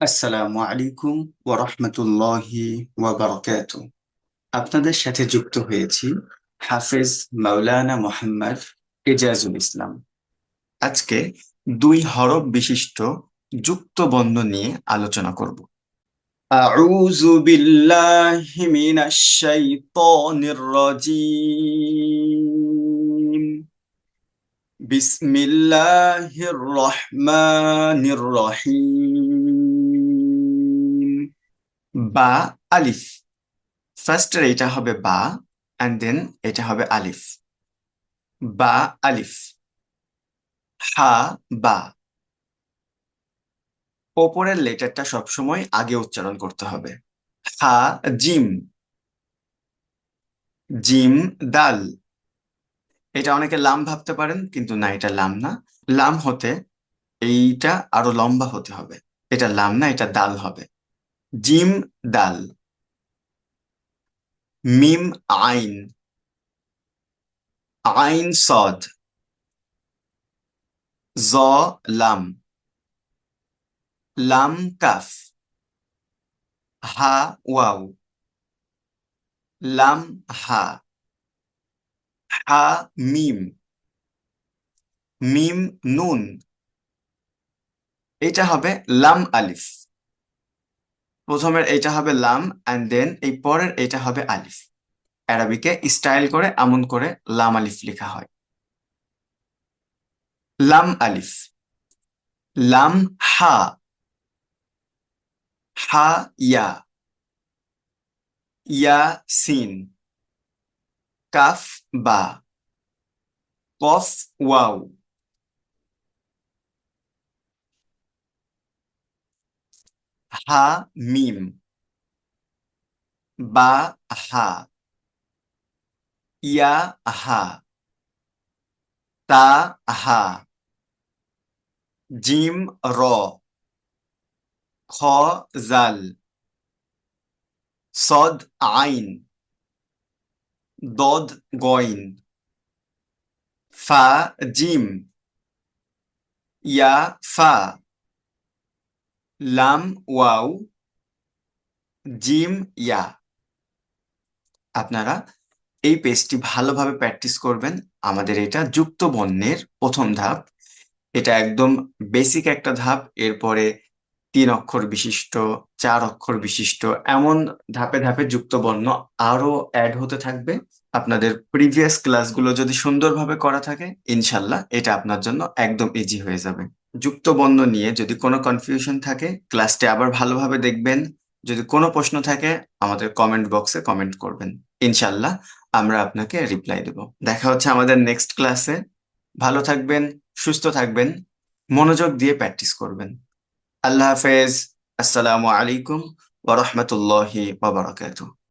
আসসালামু আলাইকুম ওয়া রাহমাতুল্লাহি ওয়া বারাকাতুহু। আপনাদের সাথে যুক্ত হয়েছি হাফেজ মাওলানা মোহাম্মদ এজাজুল ইসলাম। আজকে দুই হরফ বিশিষ্ট যুক্ত বর্ণ নিয়ে আলোচনা করব। আউযু বিল্লাহি মিনাশ শাইতানির রাজীম। বিসমিল্লাহির রহমানির রহিম। বা আলিফ। ফার্স্টের এটা হবে বা, অ্যান্ড দেন এটা হবে আলিফ। বা আলিফ। হা বা। ওপরের লেটারটা সবসময় আগে উচ্চারণ করতে হবে। হা জিম। জিম দাল। এটা অনেকে লাম ভাবতে পারেন, কিন্তু না, এটা লাম না। লাম হতে এইটা আরো লম্বা হতে হবে। এটা লাম না, এটা দাল হবে। জিম দাল। মিম আইন। আইন সদ। জ লাম। লাম কাফ। হা ওয়াও। লাম হা। হা মিম। মিম নুন। এটা হবে লাম আলিফ। প্রথমের এটা হবে লাম, অ্যান্ড দেন এই পরের এটা হবে আলিফ। আরবিকে স্টাইল করে আমন করে লাম আলিফ লেখা হয়। লাম আলিফ। লাম হা। হা ইয়া। ইয়া সিন। কাফ বা। কফ ওয়াও। হা মিম। বা হা। ইয়া হা। তা হা। জিম র। খ জাল। সদ আইন। দদ গইন। ফা জিম। ইয়া ফা। লাম ওয়াও। জিম ইয়া। আপনারা এই পেজটি ভালোভাবে প্র্যাকটিস করবেন। আমাদের এটা যুক্ত বর্ণের প্রথম ধাপ। এটা একদম বেসিক একটা ধাপ। এরপরে 3 অক্ষর বিশিষ্ট, 4 অক্ষর বিশিষ্ট, এমন ধাপে ধাপে যুক্ত বর্ণ আরো অ্যাড হতে থাকবে। আপনাদের প্রিভিয়াস ক্লাসগুলো যদি সুন্দরভাবে করা থাকে, ইনশাল্লাহ এটা আপনার জন্য একদম ইজি হয়ে যাবে। যুক্ত বর্ণ নিয়ে যদি কোনো কনফিউশন থাকে, ক্লাসটি আবার ভালোভাবে দেখবেন। যদি কোনো প্রশ্ন থাকে, আমাদের কমেন্ট বক্সে কমেন্ট করবেন। ইনশাল্লাহ আমরা আপনাকে রিপ্লাই দেব। দেখা হচ্ছে আমাদের নেক্সট ক্লাসে। ভালো থাকবেন, সুস্থ থাকবেন, মনোযোগ দিয়ে প্র্যাকটিস করবেন। আল্লাহ হাফেজ। আসসালামু আলাইকুম ওয়া রাহমাতুল্লাহি ওয়া বারাকাতুহু।